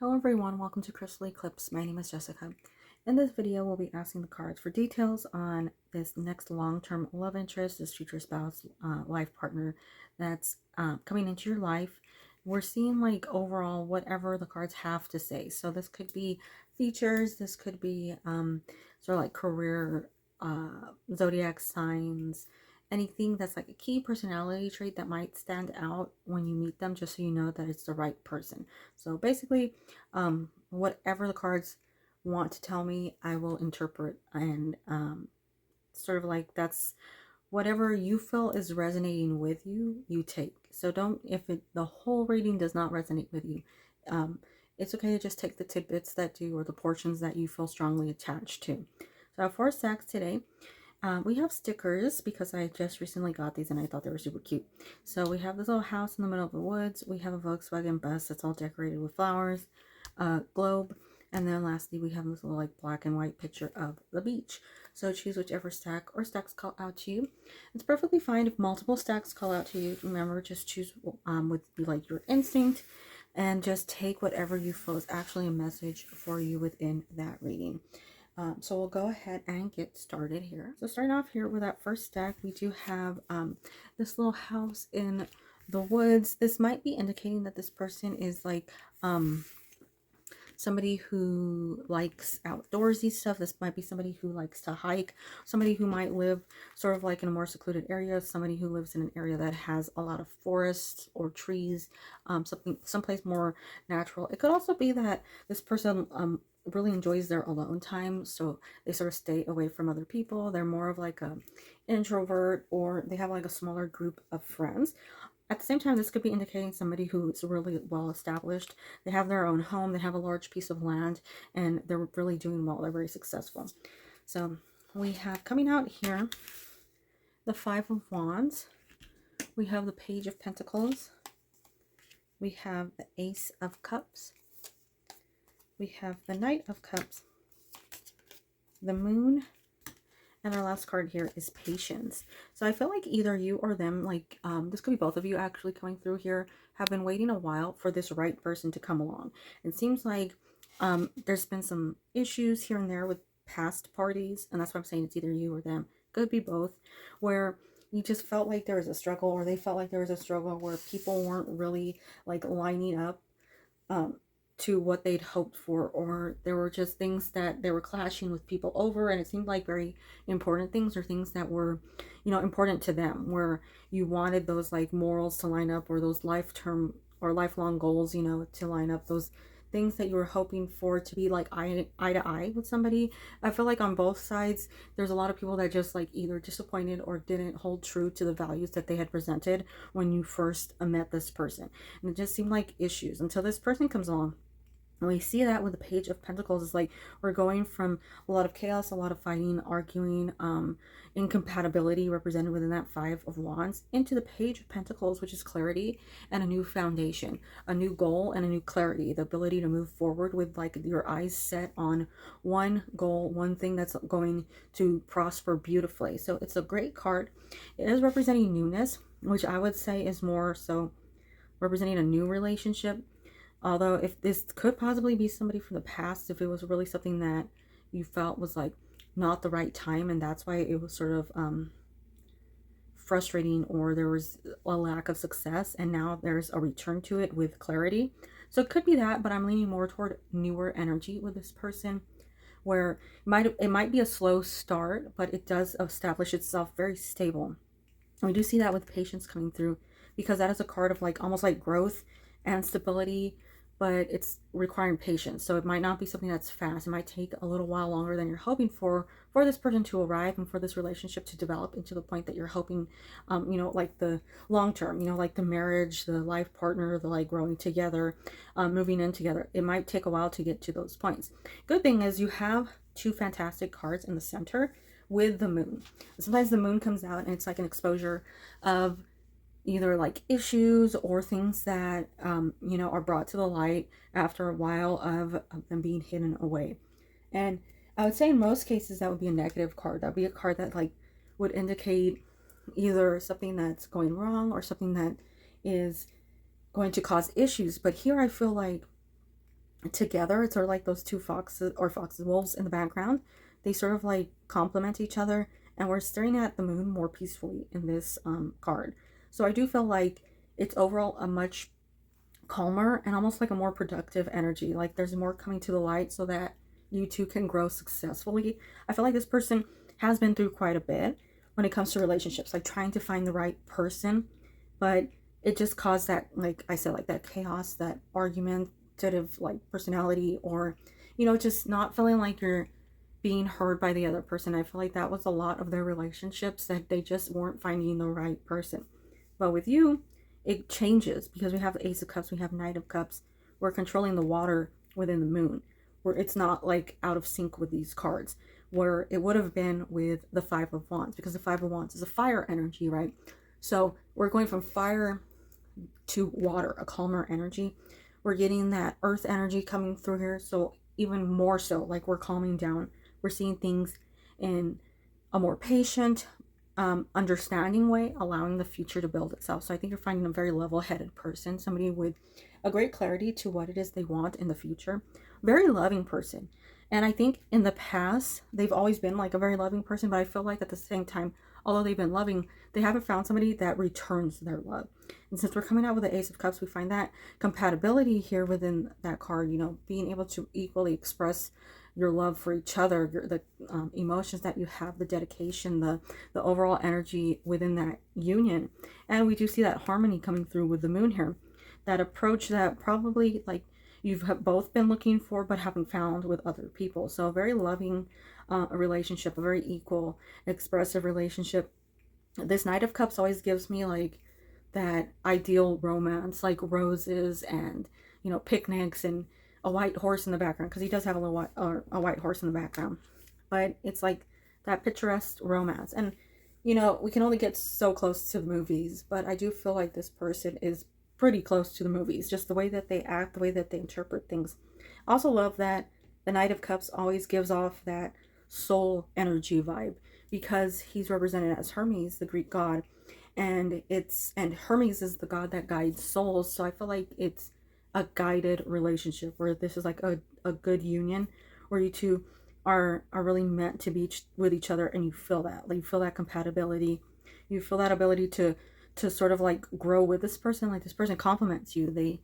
Hello everyone, welcome to Crystal Eclipse. My name is Jessica. In this video, we'll be asking the cards for details on this next long-term love interest, this future spouse, life partner that's coming into your life. We're seeing like overall whatever the cards have to say. So this could be features, this could be sort of like career, zodiac signs, anything that's like a key personality trait that might stand out when you meet them, just so you know that it's the right person. So basically, whatever the cards want to tell me, I will interpret, and sort of like that's whatever you feel is resonating with you, you take. So don't, if the whole reading does not resonate with you, it's okay to just take the tidbits that do, or the portions that you feel strongly attached to. So I have 4 stacks today. We have stickers because I just recently got these and I thought they were super cute. So we have this little house in the middle of the woods. We have a Volkswagen bus that's all decorated with flowers, globe, and then lastly we have this little like black and white picture of the beach. So choose whichever stack or stacks call out to you. It's perfectly fine if multiple stacks call out to you. Remember, just choose would be like your instinct, and just take whatever you feel is actually a message for you within that reading. So we'll go ahead and get started here. So starting off here with that first stack, we do have this little house in the woods. This might be indicating that this person is like somebody who likes outdoorsy stuff. This might be somebody who likes to hike, somebody who might live sort of like in a more secluded area, somebody who lives in an area that has a lot of forests or trees, someplace more natural. It could also be that this person really enjoys their alone time, so they sort of stay away from other people. They're more of like a introvert, or they have like a smaller group of friends. At the same time, this could be indicating somebody who's really well established. They have their own home, they have a large piece of land, and they're really doing well. They're very successful. So we have coming out here the 5 of Wands. We have the Page of Pentacles. We have the Ace of Cups. We have the Knight of Cups, the Moon, and our last card here is Patience. So I feel like either you or them, like this could be both of you actually coming through here, have been waiting a while for this right person to come along. It seems like there's been some issues here and there with past parties, and that's why I'm saying it's either you or them. Could be both, where you just felt like there was a struggle, or they felt like there was a struggle, where people weren't really like lining up to what they'd hoped for, or there were just things that they were clashing with people over, and it seemed like very important things, or things that were, you know, important to them, where you wanted those like morals to line up, or those life-term or lifelong goals, you know, to line up, those things that you were hoping for to be like eye to eye with somebody. I feel like on both sides there's a lot of people that just like either disappointed or didn't hold true to the values that they had presented when you first met this person, and it just seemed like issues until this person comes along. And we see that with the Page of Pentacles. Is like we're going from a lot of chaos, a lot of fighting, arguing, incompatibility represented within that 5 of Wands, into the Page of Pentacles, which is clarity and a new foundation, a new goal and a new clarity, the ability to move forward with like your eyes set on one goal, one thing that's going to prosper beautifully. So it's a great card. It is representing newness, which I would say is more so representing a new relationship. Although if this could possibly be somebody from the past, if it was really something that you felt was like not the right time, and that's why it was sort of frustrating, or there was a lack of success, and now there's a return to it with clarity. So it could be that, but I'm leaning more toward newer energy with this person, where it might be a slow start, but it does establish itself very stable. And we do see that with Patience coming through, because that is a card of like almost like growth and stability, but it's requiring patience. So it might not be something that's fast. It might take a little while longer than you're hoping for this person to arrive, and for this relationship to develop into the point that you're hoping, you know, like the long term, you know, like the marriage, the life partner, the like growing together, moving in together. It might take a while to get to those points. Good thing is you have 2 fantastic cards in the center with the Moon. Sometimes the Moon comes out and it's like an exposure of either like issues or things that you know, are brought to the light after a while of them being hidden away. And I would say in most cases that would be a negative card. That would be a card that like would indicate either something that's going wrong or something that is going to cause issues. But here I feel like together. It's sort of like those two foxes or foxes wolves in the background. They sort of like complement each other, and we're staring at the moon more peacefully in this card. So I do feel like it's overall a much calmer and almost like a more productive energy. Like there's more coming to the light so that you two can grow successfully. I feel like this person has been through quite a bit when it comes to relationships, like trying to find the right person, but it just caused that, like I said, like that chaos, that argumentative like personality, or just not feeling like you're being heard by the other person. I feel like that was a lot of their relationships, that they just weren't finding the right person. But with you, it changes because we have the Ace of Cups, we have Knight of Cups. We're controlling the water within the moon, where it's not like out of sync with these cards, where it would have been with the Five of Wands, because the Five of Wands is a fire energy, right? So we're going from fire to water, a calmer energy. We're getting that earth energy coming through here. So even more so, like we're calming down. We're seeing things in a more patient, understanding way, allowing the future to build itself. So I think you're finding a very level-headed person, somebody with a great clarity to what it is they want in the future. Very loving person. And I think in the past, they've always been like a very loving person, but I feel like at the same time, although they've been loving, they haven't found somebody that returns their love. And since we're coming out with the Ace of Cups, we find that compatibility here within that card, being able to equally express your love for each other, the emotions that you have, the dedication, the overall energy within that union. And we do see that harmony coming through with the moon here. That approach that probably like you've both been looking for but haven't found with other people. So a very loving relationship, a very equal, expressive relationship. This Knight of Cups always gives me like that ideal romance, like roses and picnics and a white horse in the background, because he does have a white horse in the background. But it's like that picturesque romance. And we can only get so close to the movies, but I do feel like this person is pretty close to the movies, just the way that they act, the way that they interpret things. I also love that the Knight of Cups always gives off that soul energy vibe, because he's represented as Hermes, the Greek god, and Hermes is the god that guides souls. So I feel like it's a guided relationship, where this is like a good union, where you two are really meant to be with each other, and you feel that, like you feel that compatibility, you feel that ability to sort of like grow with this person. Like this person compliments you, they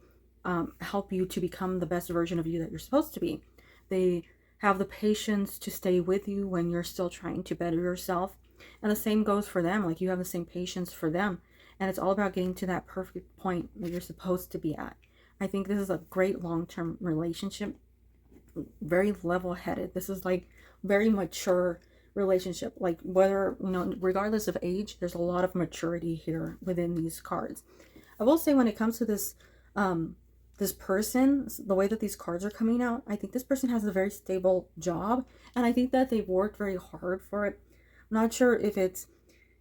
help you to become the best version of you that you're supposed to be. They have the patience to stay with you when you're still trying to better yourself, and the same goes for them. Like you have the same patience for them, and it's all about getting to that perfect point that you're supposed to be at. I think this is a great long-term relationship, very level-headed. This is like very mature relationship, like whether regardless of age, there's a lot of maturity here within these cards. I will say, when it comes to this this person, the way that these cards are coming out, I think this person has a very stable job, and I think that they've worked very hard for it. I'm not sure if it's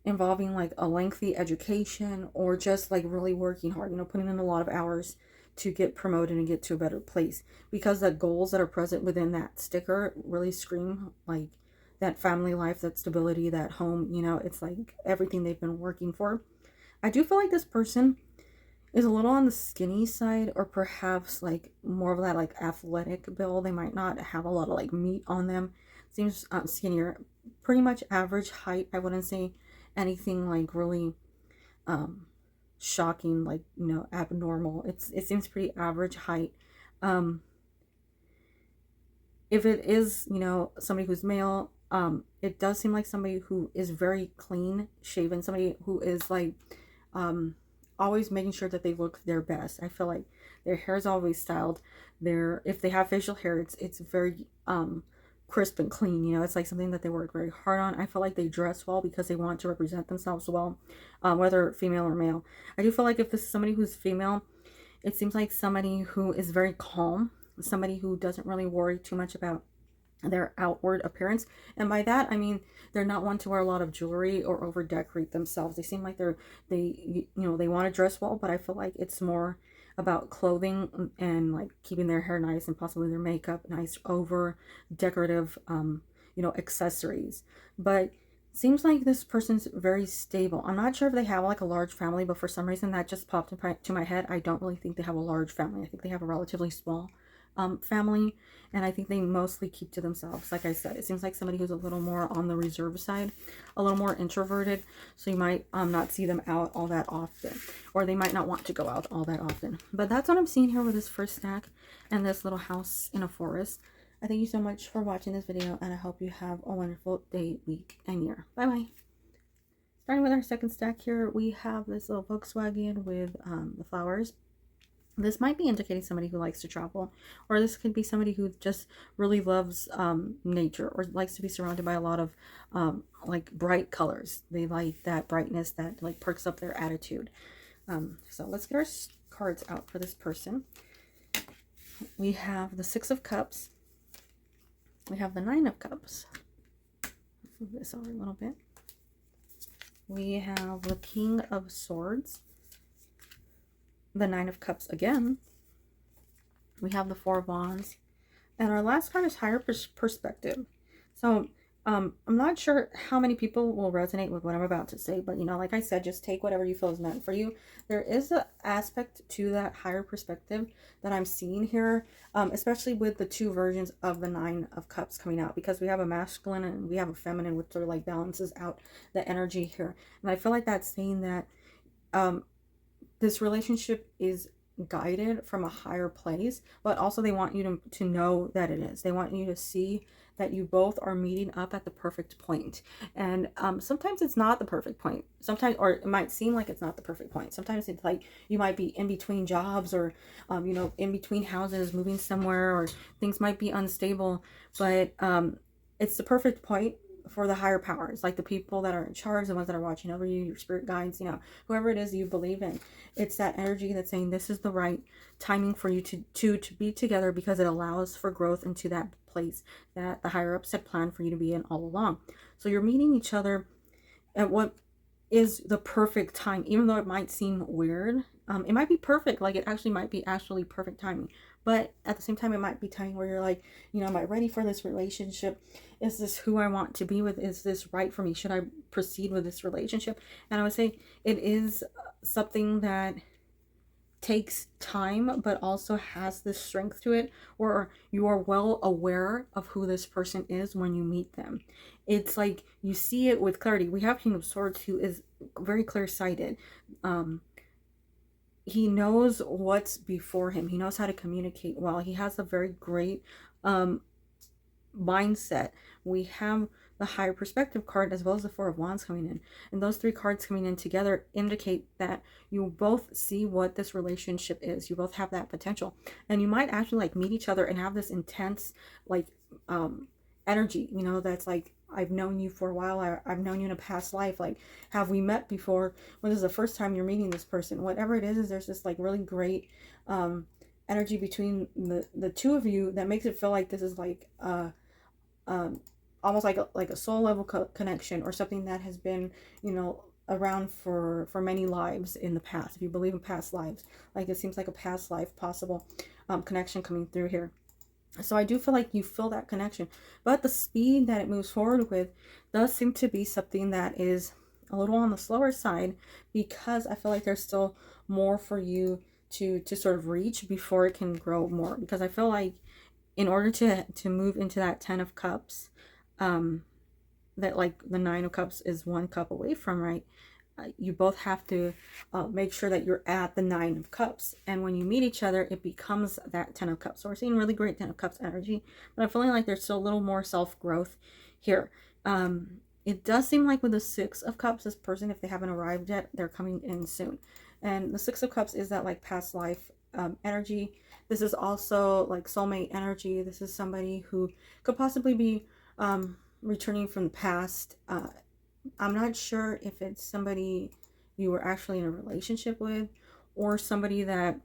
involving like a lengthy education or just like really working hard, putting in a lot of hours to get promoted and get to a better place, because the goals that are present within that sticker really scream like that family life, that stability, that home. It's like everything they've been working for. I do feel like this person is a little on the skinny side, or perhaps like more of that like athletic build. They might not have a lot of like meat on them. Seems skinnier, pretty much average height. I wouldn't say anything like really shocking, like abnormal. It seems pretty average height. If it is somebody who's male, it does seem like somebody who is very clean shaven, somebody who is like always making sure that they look their best. I feel like their hair is always styled. If they have facial hair, it's very crisp and clean. It's like something that they work very hard on. I feel like they dress well because they want to represent themselves well, whether female or male. I do feel like if this is somebody who's female, it seems like somebody who is very calm, somebody who doesn't really worry too much about their outward appearance. And by that I mean they're not one to wear a lot of jewelry or over decorate themselves. They seem like they want to dress well, but I feel like it's more about clothing and like keeping their hair nice, and possibly their makeup nice over decorative accessories. But seems like this person's very stable. I'm not sure if they have like a large family, but for some reason that just popped into my head. I don't really think they have a large family. I think they have a relatively small family, and I think they mostly keep to themselves. Like I said, it seems like somebody who's a little more on the reserve side, a little more introverted, so you might not see them out all that often, or they might not want to go out all that often. But that's what I'm seeing here with this first stack and this little house in a forest. I thank you so much for watching this video, and I hope you have a wonderful day, week, and year. Bye bye. Starting with our second stack here, we have this little Volkswagen with the flowers. This might be indicating somebody who likes to travel, or this could be somebody who just really loves nature, or likes to be surrounded by a lot of like bright colors. They like that brightness that like perks up their attitude. So let's get our cards out for this person. We have the Six of Cups. We have the Nine of Cups. Let's move this over a little bit. We have the King of Swords. The Nine of Cups again. We have the Four of Wands, and our last card is higher perspective. So I'm not sure how many people will resonate with what I'm about to say, but you know, like I said, just take whatever you feel is meant for you. There is an aspect to that higher perspective that I'm seeing here, especially with the two versions of the Nine of Cups coming out, because we have a masculine and we have a feminine, which sort of like balances out the energy here. And I feel like that's saying that this relationship is guided from a higher place, but also they want you to know that it is. They want you to see that you both are meeting up at the perfect point. And sometimes it's not the perfect point. Sometimes, or it might seem like it's not the perfect point. Sometimes it's like you might be in between jobs, or you know, in between houses, moving somewhere, or things might be unstable, but it's the perfect point for the higher powers, like the people that are in charge, the ones that are watching over you, your spirit guides, you know, whoever it is you believe in. It's that energy that's saying this is the right timing for you to be together, because it allows for growth into that place that the higher ups had planned for you to be in all along. So you're meeting each other at what is the perfect time, even though it might seem weird. It might be perfect, like it actually might be actually perfect timing, but at the same time it might be timing where you're like, you know, am I ready for this relationship? Is this who I want to be with? Is this right for me? Should I proceed with this relationship? And I would say it is something that takes time, but also has this strength to it, or you are well aware of who this person is when you meet them. It's like you see it with clarity. We have King of Swords, who is very clear-sighted. He knows what's before him. He knows how to communicate well. He has a very great mindset. We have the higher perspective card as well as the Four of Wands coming in, and those three cards coming in together indicate that you both see what this relationship is. You both have that potential, and you might actually like meet each other and have this intense like energy, you know, that's like, I've known you for a while, I've known you in a past life, like, have we met before? When this is the first time you're meeting this person, whatever it is there's this like really great energy between the two of you that makes it feel like this is like almost like a soul level connection, or something that has been, you know, around for many lives in the past. If you believe in past lives, like it seems like a past life possible connection coming through here. So I do feel like you feel that connection, but the speed that it moves forward with does seem to be something that is a little on the slower side, because I feel like there's still more for you to sort of reach before it can grow more. Because I feel like in order to move into that 10 of Cups, that like the 9 of Cups is one cup away from, right? You both have to make sure that you're at the 9 of Cups, and when you meet each other it becomes that 10 of Cups. So we're seeing really great 10 of Cups energy, but I'm feeling like there's still a little more self-growth here. It does seem like with the 6 of Cups, this person, if they haven't arrived yet, they're coming in soon. And the 6 of Cups is that like past life energy. This is also like soulmate energy. This is somebody who could possibly be returning from the past. I'm not sure if it's somebody you were actually in a relationship with, or somebody that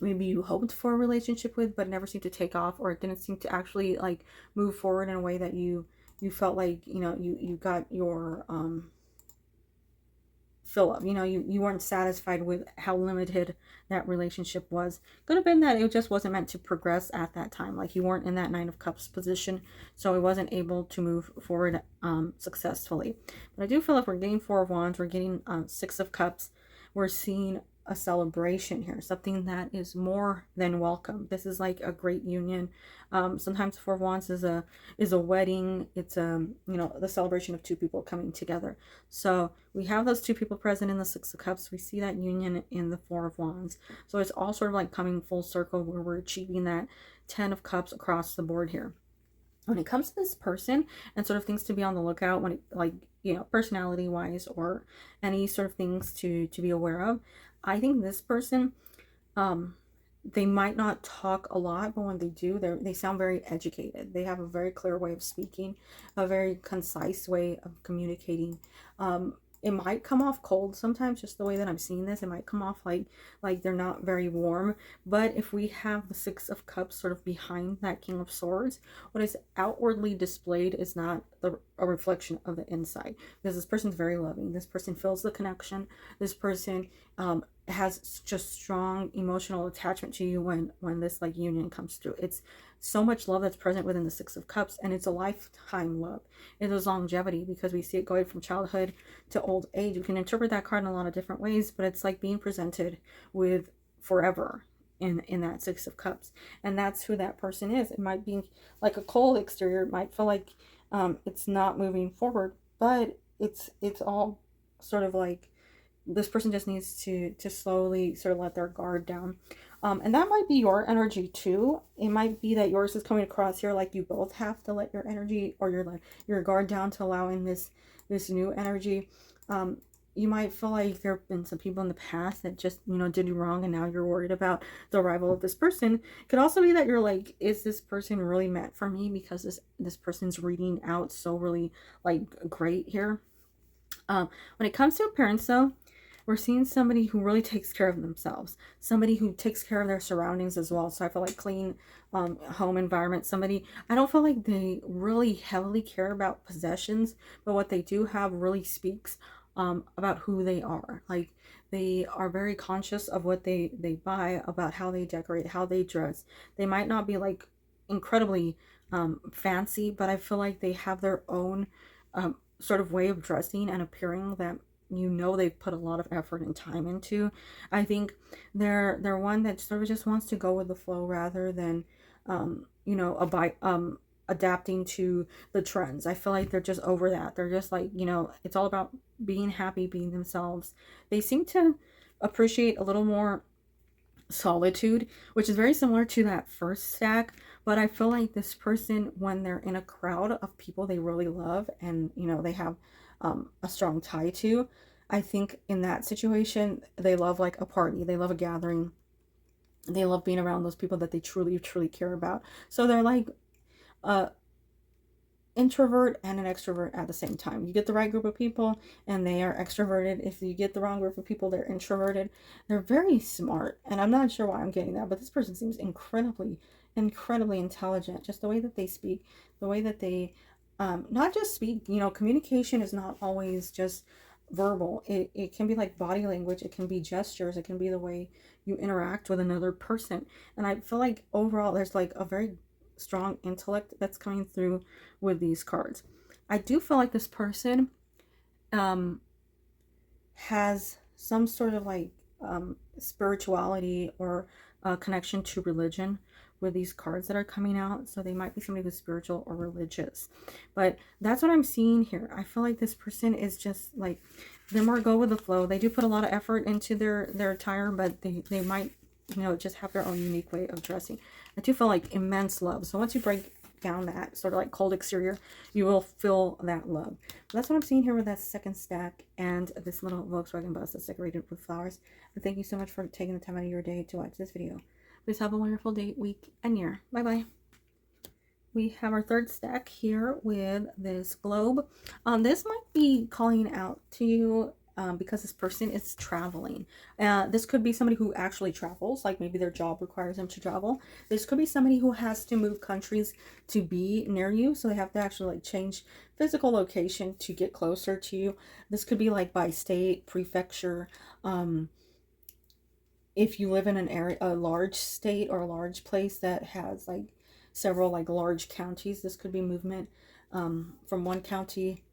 maybe you hoped for a relationship with but never seemed to take off, or it didn't seem to actually like move forward in a way that you felt like, you know, you got your fill up. You know, you weren't satisfied with how limited that relationship was. Could have been that it just wasn't meant to progress at that time. Like you weren't in that 9 of Cups position, so it wasn't able to move forward successfully. But I do feel like we're getting 4 of Wands, we're getting 6 of Cups, we're seeing a celebration here, something that is more than welcome. This is like a great union. Sometimes Four of Wands is a wedding. It's you know, the celebration of two people coming together. So we have those two people present in the Six of Cups. We see that union in the Four of Wands. So it's all sort of like coming full circle where we're achieving that Ten of Cups across the board here. When it comes to this person and sort of things to be on the lookout, when it, like, you know, personality wise or any sort of things to be aware of, I think this person, they might not talk a lot, but when they do, they sound very educated. They have a very clear way of speaking, a very concise way of communicating. It might come off cold sometimes, just the way that I'm seeing this. It might come off like they're not very warm. But if we have the Six of Cups sort of behind that King of Swords, what is outwardly displayed is not a reflection of the inside. Because this person's very loving. This person feels the connection. This person has just strong emotional attachment to you when this like union comes through. It's so much love that's present within the Six of Cups, and it's a lifetime love. It is longevity, because we see it going from childhood to old age. We can interpret that card in a lot of different ways, but it's like being presented with forever in that Six of Cups. And that's who that person is. It might be like a cold exterior. It might feel like it's not moving forward, but it's all sort of like this person just needs to slowly sort of let their guard down. And that might be your energy too. It might be that yours is coming across here like you both have to let your energy or your guard down to allow in this new energy. You might feel like there have been some people in the past that just, you know, did you wrong, and now you're worried about the arrival of this person. It could also be that you're like, is this person really meant for me? Because this person's reading out so really like great here. When it comes to appearance though, we're seeing somebody who really takes care of themselves, somebody who takes care of their surroundings as well. So I feel like clean home environment. Somebody, I don't feel like they really heavily care about possessions, but what they do have really speaks about who they are. Like, they are very conscious of what they buy, about how they decorate, how they dress. They might not be like incredibly fancy, but I feel like they have their own sort of way of dressing and appearing that, you know, they've put a lot of effort and time into. I think they're one that sort of just wants to go with the flow rather than you know, adapting to the trends. I feel like they're just over that. They're just like, you know, it's all about being happy, being themselves. They seem to appreciate a little more solitude, which is very similar to that first stack. But I feel like this person, when they're in a crowd of people they really love and, you know, they have a strong tie to, I think in that situation they love like a party, they love a gathering, they love being around those people that they truly care about. So they're like introvert and an extrovert at the same time. You get the right group of people and they are extroverted. If you get the wrong group of people, they're introverted. They're very smart, and I'm not sure why I'm getting that, but this person seems incredibly intelligent. Just the way that they speak, the way that they not just speak, you know, communication is not always just verbal. It can be like body language, it can be gestures, it can be the way you interact with another person. And I feel like overall there's like a very strong intellect that's coming through with these cards. I do feel like this person has some sort of like spirituality or connection to religion with these cards that are coming out. So they might be somebody who's spiritual or religious, but that's what I'm seeing here. I feel like this person is just like, they're more go with the flow. They do put a lot of effort into their attire, but they might, you know, just have their own unique way of dressing. I do feel like immense love. So once you break down that sort of like cold exterior, you will feel that love. That's what I'm seeing here with that second stack and this little Volkswagen bus that's decorated with flowers. But thank you so much for taking the time out of your day to watch this video. Please have a wonderful day, week, and year. Bye bye. We have our third stack here with this globe. This might be calling out to you because this person is traveling. This could be somebody who actually travels, like maybe their job requires them to travel. This could be somebody who has to move countries to be near you, so they have to actually like change physical location to get closer to you. This could be like by state, prefecture. If you live in an area, a large state or a large place that has like several like large counties, this could be movement from one county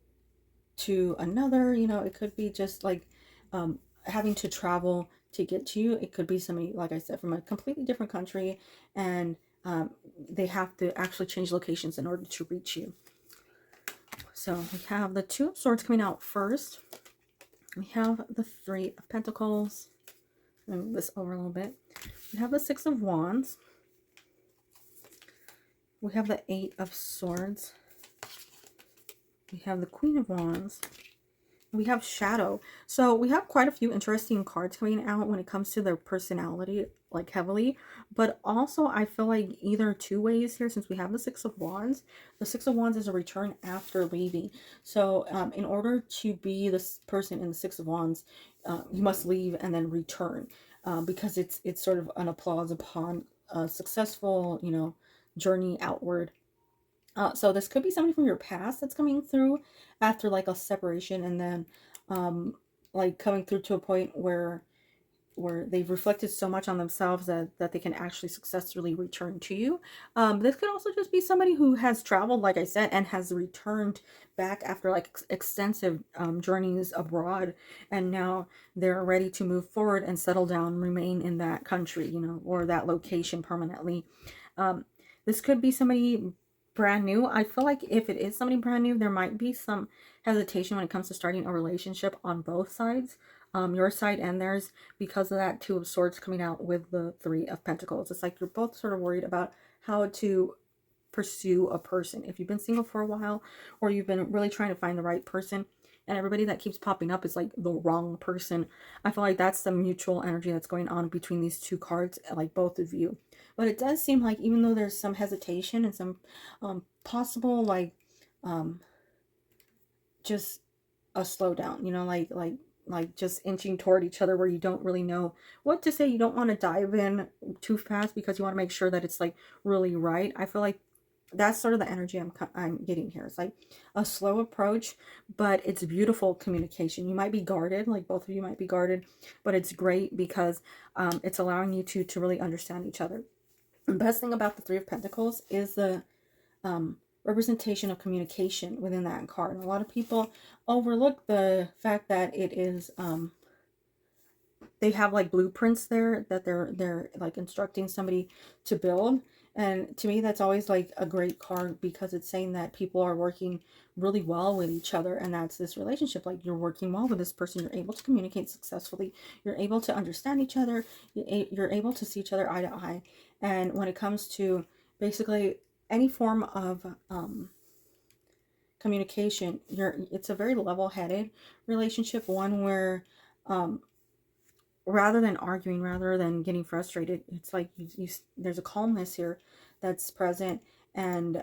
to another. You know, it could be just like having to travel to get to you. It could be somebody, like I said, from a completely different country, and they have to actually change locations in order to reach you. So we have the Two of Swords coming out first. We have the Three of Pentacles. Let me move this over a little bit. We have the Six of Wands. We have the Eight of Swords. We have the Queen of Wands. We have Shadow. So we have quite a few interesting cards coming out when it comes to their personality, like heavily. But also I feel like either two ways here, since we have the Six of Wands. The Six of Wands is a return after leaving. So in order to be this person in the Six of Wands, you must leave and then return. Because it's sort of an applause upon a successful, you know, journey outward. So this could be somebody from your past that's coming through after like a separation, and then like coming through to a point where they've reflected so much on themselves that they can actually successfully return to you. This could also just be somebody who has traveled, like I said, and has returned back after like extensive journeys abroad, and now they're ready to move forward and settle down, remain in that country, you know, or that location permanently. This could be somebody brand new. I feel like if it is somebody brand new, there might be some hesitation when it comes to starting a relationship on both sides, your side and theirs, because of that Two of Swords coming out with the Three of Pentacles. It's like you're both sort of worried about how to pursue a person. If you've been single for a while, or you've been really trying to find the right person, and everybody that keeps popping up is like the wrong person, I feel like that's the mutual energy that's going on between these two cards, like both of you. But it does seem like, even though there's some hesitation and some possible like just a slowdown, you know, like just inching toward each other where you don't really know what to say. You don't want to dive in too fast because you want to make sure that it's like really right. I feel like that's sort of the energy I'm getting here. It's like a slow approach, but it's beautiful communication. You might be guarded, like both of you might be guarded, but it's great because it's allowing you to really understand each other. The best thing about the Three of Pentacles is the representation of communication within that card. And a lot of people overlook the fact that it is they have like blueprints there that they're like instructing somebody to build. And to me, that's always like a great card, because it's saying that people are working really well with each other, and that's this relationship. Like, you're working well with this person, you're able to communicate successfully, you're able to understand each other, you're able to see each other eye to eye. And when it comes to basically any form of communication, it's a very level-headed relationship, one where rather than arguing, rather than getting frustrated, it's like there's a calmness here that's present, and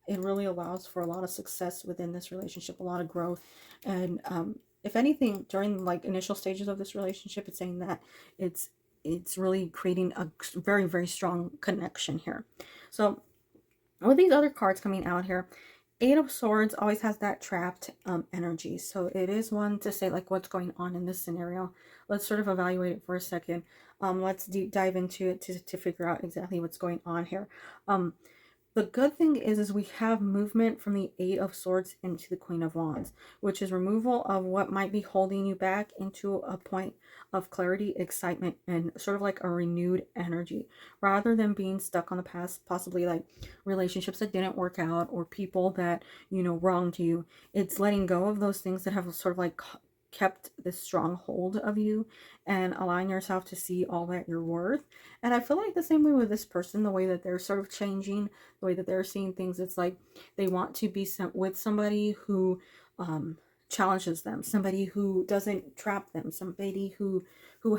it really allows for a lot of success within this relationship, a lot of growth. And if anything, during like initial stages of this relationship, it's saying that it's really creating a very, very strong connection here. So with these other cards coming out here, Eight of Swords always has that trapped energy. So it is one to say, like, what's going on in this scenario. Let's sort of evaluate it for a second. Let's deep dive into it to figure out exactly what's going on here. The good thing is we have movement from the Eight of Swords into the Queen of Wands, which is removal of what might be holding you back into a point of clarity, excitement, and sort of like a renewed energy, rather than being stuck on the past, possibly like relationships that didn't work out, or people that, you know, wronged you. It's letting go of those things that have sort of like kept this strong hold of you, and allowing yourself to see all that you're worth. And I feel like the same way with this person, the way that they're sort of changing, the way that they're seeing things, it's like they want to be with somebody who challenges them, somebody who doesn't trap them, somebody who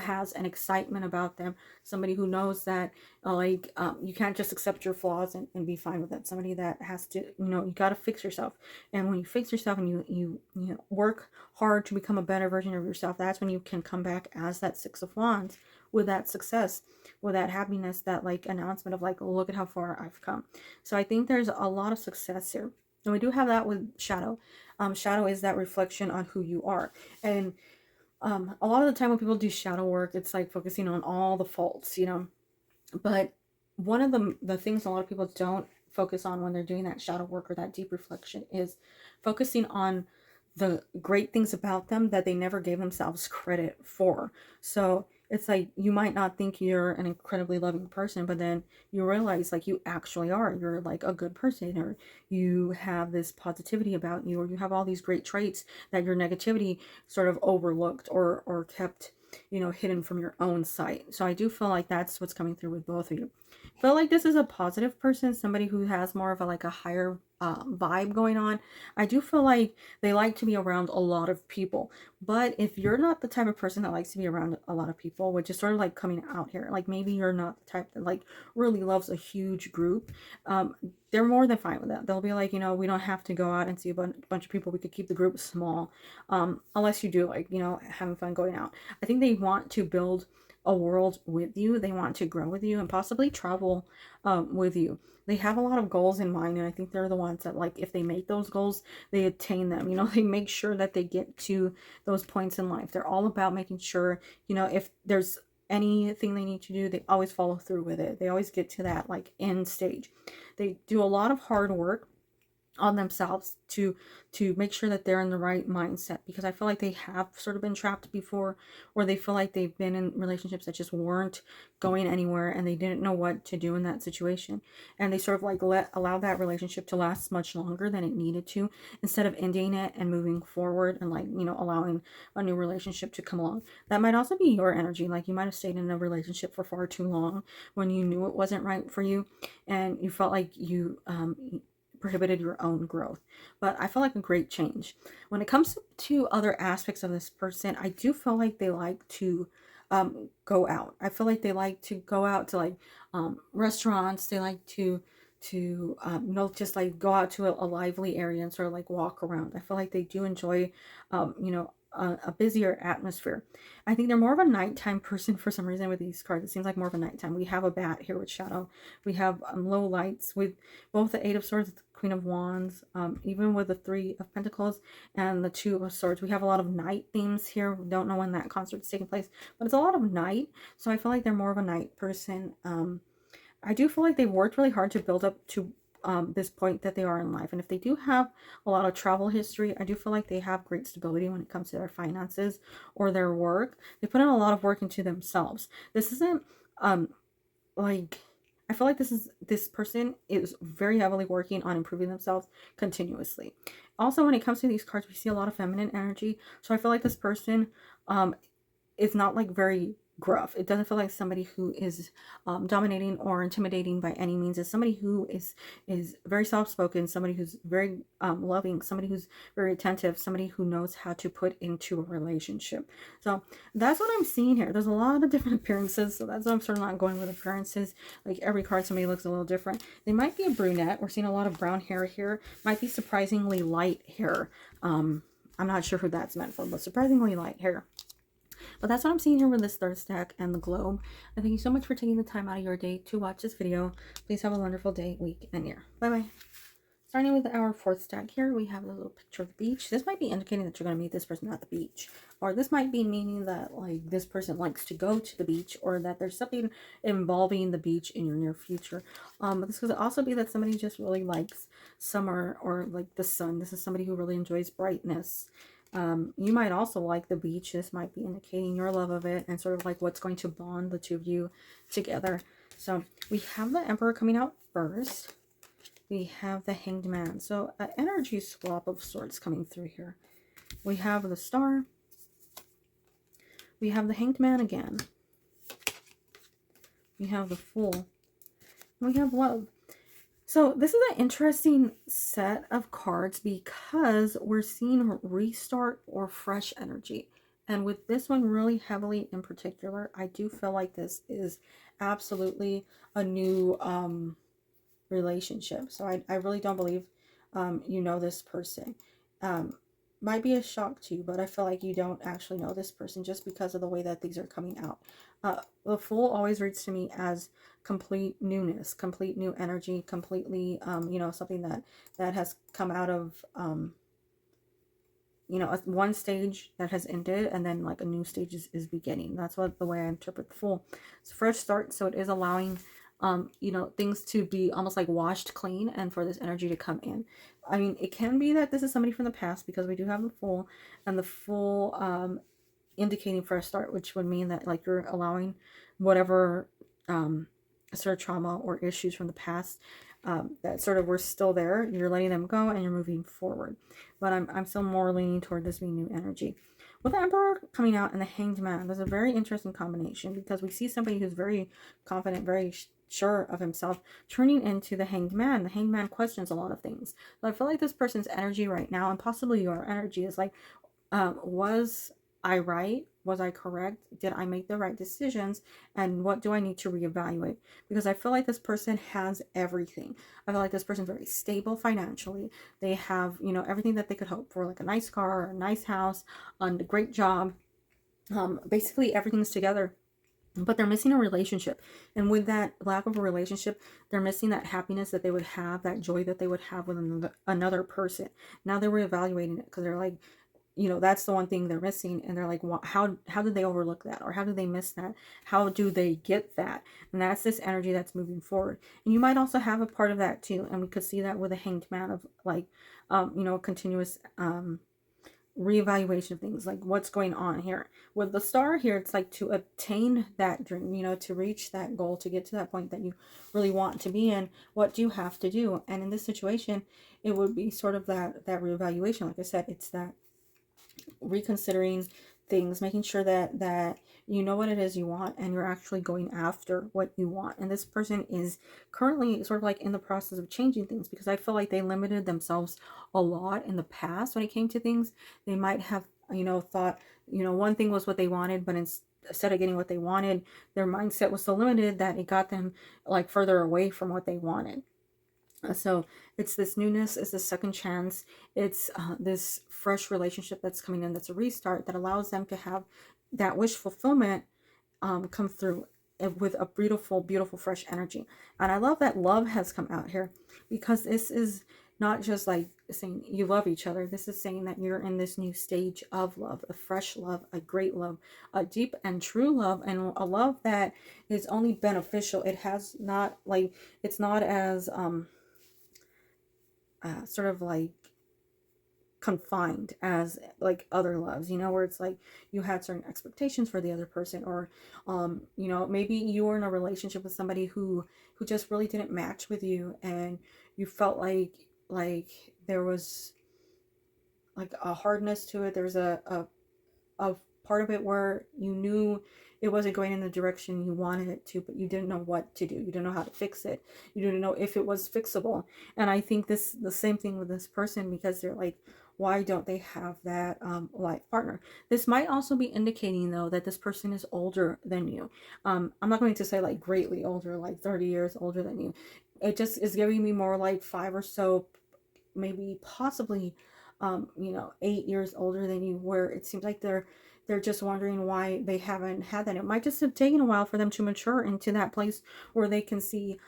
has an excitement about them, somebody who knows that you can't just accept your flaws and be fine with it, somebody that has to, you know, you got to fix yourself. And when you fix yourself and you work hard to become a better version of yourself, that's when you can come back as that Six of Wands, with that success, with that happiness, that like announcement of like, look at how far I've come. So I think there's a lot of success here. And we do have that with Shadow. Shadow is that reflection on who you are. And a lot of the time when people do shadow work, it's like focusing on all the faults, you know. But one of the things a lot of people don't focus on when they're doing that shadow work or that deep reflection is focusing on the great things about them that they never gave themselves credit for. So it's like you might not think you're an incredibly loving person, but then you realize like you actually are. You're like a good person, or you have this positivity about you, or you have all these great traits that your negativity sort of overlooked or kept, you know, hidden from your own sight. So I do feel like that's what's coming through with both of you. I feel like this is a positive person, somebody who has more of a like a higher vibe going on. I do feel like they like to be around a lot of people. But if you're not the type of person that likes to be around a lot of people, which is sort of like coming out here, like maybe you're not the type that like really loves a huge group, they're more than fine with that. They'll be like, you know, we don't have to go out and see a bunch of people. We could keep the group small, unless you do like, you know, having fun going out. I think they want to build a world with you. They want to grow with you and possibly travel with you. They have a lot of goals in mind, and I think they're the ones that, like, if they make those goals, they attain them. You know, they make sure that they get to those points in life. They're all about making sure, you know, if there's anything they need to do, they always follow through with it. They always get to that like end stage. They do a lot of hard work on themselves to make sure that they're in the right mindset, because I feel like they have sort of been trapped before, or they feel like they've been in relationships that just weren't going anywhere and they didn't know what to do in that situation, and they sort of like allow that relationship to last much longer than it needed to, instead of ending it and moving forward and, like, you know, allowing a new relationship to come along. That might also be your energy. Like, you might have stayed in a relationship for far too long when you knew it wasn't right for you, and you felt like you prohibited your own growth. But I feel like a great change. When it comes to other aspects of this person, I do feel like they like to go out. I feel like they like to go out to like restaurants. They like to you know, just like go out to a lively area and sort of like walk around. I feel like they do enjoy you know, a busier atmosphere. I think they're more of a nighttime person for some reason with these cards. It seems like more of a nighttime. We have a bat here with shadow. We have low lights with both the Eight of Swords, the Queen of Wands, even with the Three of Pentacles and the Two of Swords. We have a lot of night themes here. We don't know when that concert's taking place, but it's a lot of night. So I feel like they're more of a night person. I do feel like they've worked really hard to build up to this point that they are in life. And if they do have a lot of travel history, I do feel like they have great stability when it comes to their finances or their work. They put in a lot of work into themselves. This isn't like, I feel like this person is very heavily working on improving themselves continuously. Also, when it comes to these cards, we see a lot of feminine energy. So I feel like this person is not like very gruff. It doesn't feel like somebody who is dominating or intimidating by any means. It's somebody who is very soft-spoken, somebody who's very loving, somebody who's very attentive, somebody who knows how to put into a relationship. So that's what I'm seeing here. There's a lot of different appearances, so that's why I'm sort of not going with appearances. Like, every card, somebody looks a little different. They might be a brunette. We're seeing a lot of brown hair here. Might be surprisingly light hair. I'm not sure who that's meant for, but surprisingly light hair. But that's what I'm seeing here with this third stack and the globe. And thank you so much for taking the time out of your day to watch this video. Please have a wonderful day, week, and year. Bye-bye. Starting with our fourth stack here, we have a little picture of the beach. This might be indicating that you're going to meet this person at the beach. Or this might be meaning that, like, this person likes to go to the beach, or that there's something involving the beach in your near future. But this could also be that somebody just really likes summer or, like, the sun. This is somebody who really enjoys brightness. You might also like the beach. This might be indicating your love of it and sort of like what's going to bond the two of you together. So we have the Emperor coming out first. We have the Hanged Man. So an energy swap of sorts coming through here. We have the Star. We have the Hanged Man again. We have the Fool. We have Love. So this is an interesting set of cards because we're seeing restart or fresh energy. And with this one really heavily in particular, I do feel like this is absolutely a new relationship. So I really don't believe you know this person. Might be a shock to you, but I feel like you don't actually know this person just because of the way that these are coming out. The Fool always reads to me as complete newness, complete new energy, completely, you know, something that has come out of, you know, one stage that has ended, and then like a new stage is beginning. That's what the way I interpret the Fool. It's a fresh start, so it is allowing you know, things to be almost like washed clean and for this energy to come in. I mean, it can be that this is somebody from the past because we do have the Fool, and the Fool indicating for a start, which would mean that like you're allowing whatever sort of trauma or issues from the past that sort of were still there, you're letting them go and you're moving forward. But I'm still more leaning toward this being new energy. With the Emperor coming out and the Hanged Man, there's a very interesting combination because we see somebody who's very confident, very sure of himself, turning into the Hanged Man. The Hanged Man questions a lot of things. So I feel like this person's energy right now, and possibly your energy, is like, was I right? Was I correct? Did I make the right decisions? And what do I need to reevaluate? Because I feel like this person has everything. I feel like this person's very stable financially. They have, you know, everything that they could hope for, like a nice car, a nice house, a great job. Basically everything's together. But they're missing a relationship. And with that lack of a relationship, they're missing that happiness that they would have, that joy that they would have with another person. Now they're reevaluating it because they're like, you know, that's the one thing they're missing, and they're like, how did they overlook that, or how did they miss that? How do they get that? And that's this energy that's moving forward. And you might also have a part of that too, and we could see that with a Hanged Man of like, you know, continuous reevaluation of things, like what's going on here. With the Star here, it's like to obtain that dream, you know, to reach that goal, to get to that point that you really want to be in. What do you have to do? And in this situation, it would be sort of that reevaluation. Like I said, it's that reconsidering things, making sure that you know what it is you want and you're actually going after what you want. And this person is currently sort of like in the process of changing things, because I feel like they limited themselves a lot in the past when it came to things. They might have, you know, thought, you know, one thing was what they wanted, but instead of getting what they wanted, their mindset was so limited that it got them like further away from what they wanted. So it's this newness, it's this second chance, it's this fresh relationship that's coming in, that's a restart, that allows them to have that wish fulfillment come through with a beautiful, beautiful, fresh energy. And I love that love has come out here, because this is not just like saying you love each other. This is saying that you're in this new stage of love, a fresh love, a great love, a deep and true love, and a love that is only beneficial. It has not like, it's not as sort of like confined as like other loves, you know, where it's like you had certain expectations for the other person, or you know, maybe you were in a relationship with somebody who just really didn't match with you, and you felt like there was like a hardness to it. There's a part of it where you knew it wasn't going in the direction you wanted it to, but you didn't know what to do. You didn't know how to fix it. You didn't know if it was fixable. And I think the same thing with this person, because they're like, why don't they have that life partner? This might also be indicating, though, that this person is older than you. I'm not going to say like greatly older, like 30 years older than you. It just is giving me more like 5 or so, maybe possibly, you know, 8 years older than you, where it seems like they're just wondering why they haven't had that. It might just have taken a while for them to mature into that place where they can see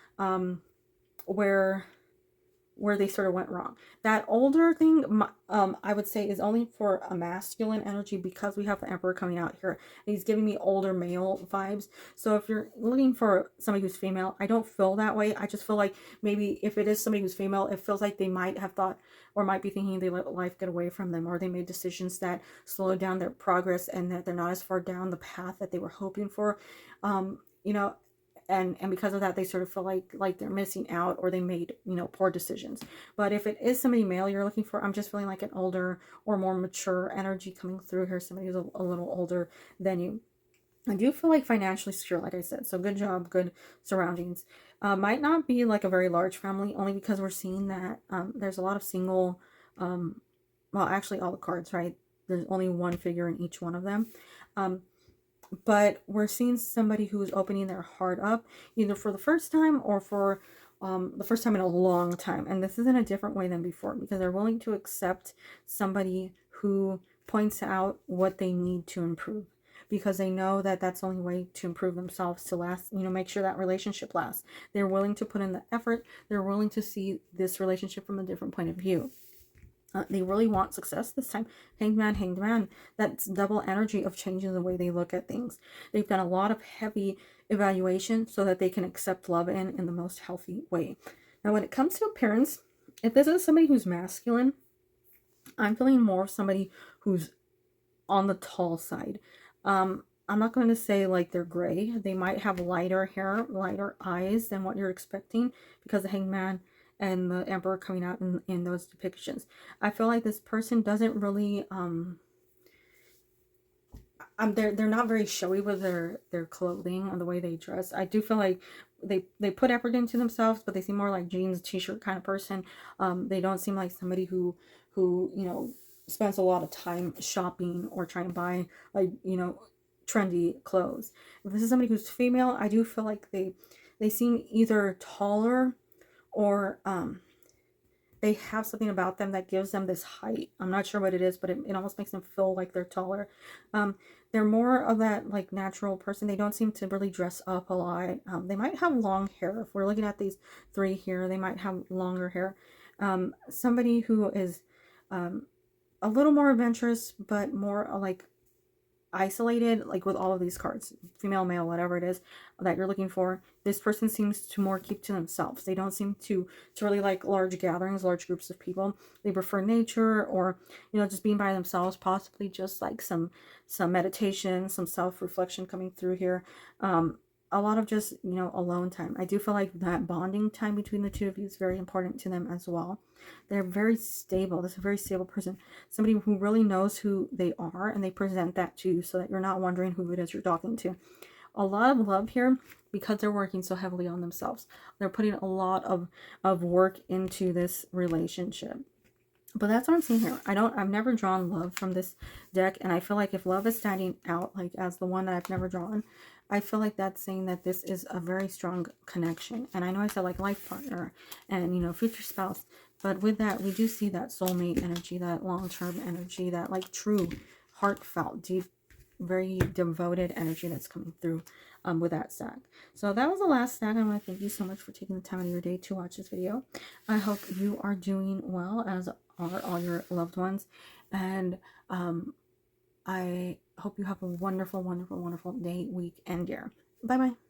where they sort of went wrong. That older thing, I would say, is only for a masculine energy, because we have the Emperor coming out here. And he's giving me older male vibes. So if you're looking for somebody who's female, I don't feel that way. I just feel like maybe if it is somebody who's female, it feels like they might have thought, or might be thinking they let life get away from them, or they made decisions that slowed down their progress, and that they're not as far down the path that they were hoping for. You know, and because of that, they sort of feel like they're missing out, or they made, you know, poor decisions. But if it is somebody male you're looking for, I'm just feeling like an older or more mature energy coming through here, somebody who's a little older than you. I do feel like financially secure, like I said, so good job, good surroundings. Might not be like a very large family, only because we're seeing that there's a lot of single, well, actually all the cards, right? There's only one figure in each one of them. But we're seeing somebody who's opening their heart up, either for the first time or for the first time in a long time. And this is in a different way than before, because they're willing to accept somebody who points out what they need to improve, because they know that that's the only way to improve themselves, to last, you know, make sure that relationship lasts. They're willing to put in the effort. They're willing to see this relationship from a different point of view. They really want success this time. Hanged man. That's double energy of changing the way they look at things. They've done a lot of heavy evaluation so that they can accept love in the most healthy way. Now, when it comes to appearance, if this is somebody who's masculine, I'm feeling more of somebody who's on the tall side. I'm not going to say like they're gray. They might have lighter hair, lighter eyes than what you're expecting, because the Hangman and the Emperor coming out in those depictions. I feel like this person doesn't really they're not very showy with their clothing and the way they dress. I do feel like they put effort into themselves, but they seem more like jeans, t-shirt kind of person. They don't seem like somebody who spends a lot of time shopping or trying to buy like trendy clothes. If this is somebody who's female, I do feel like they seem either taller or they have something about them that gives them this height. I'm not sure what it is, but it almost makes them feel like they're taller. They're more of that like natural person. They don't seem to really dress up a lot. They might have long hair. If we're looking at these three here, they might have longer hair. Somebody who is a little more adventurous, but more like isolated, like with all of these cards, female, male, whatever it is that you're looking for. This person seems to more keep to themselves. They don't seem to really like large gatherings, large groups of people. They prefer nature, or just being by themselves, possibly just like some meditation, some self-reflection coming through here. A lot of just alone time. I do feel like that bonding time between the two of you is very important to them as well. They're very stable. This is a very stable person. Somebody who really knows who they are, and they present that to you so that you're not wondering who it is you're talking to. A lot of love here, because they're working so heavily on themselves. They're putting a lot of work into this relationship. But that's what I'm seeing here. I've never drawn love from this deck, and I feel like if love is standing out like as the one that I've never drawn, I feel like that's saying that this is a very strong connection. And I know I said like life partner and future spouse, but with that we do see that soulmate energy, that long-term energy, that like true heartfelt, deep, very devoted energy that's coming through with that stack. So that was the last stack. I want to thank you so much for taking the time of your day to watch this video. I hope you are doing well, as are all your loved ones, and I hope you have a wonderful, wonderful, wonderful day, week, and year. Bye bye.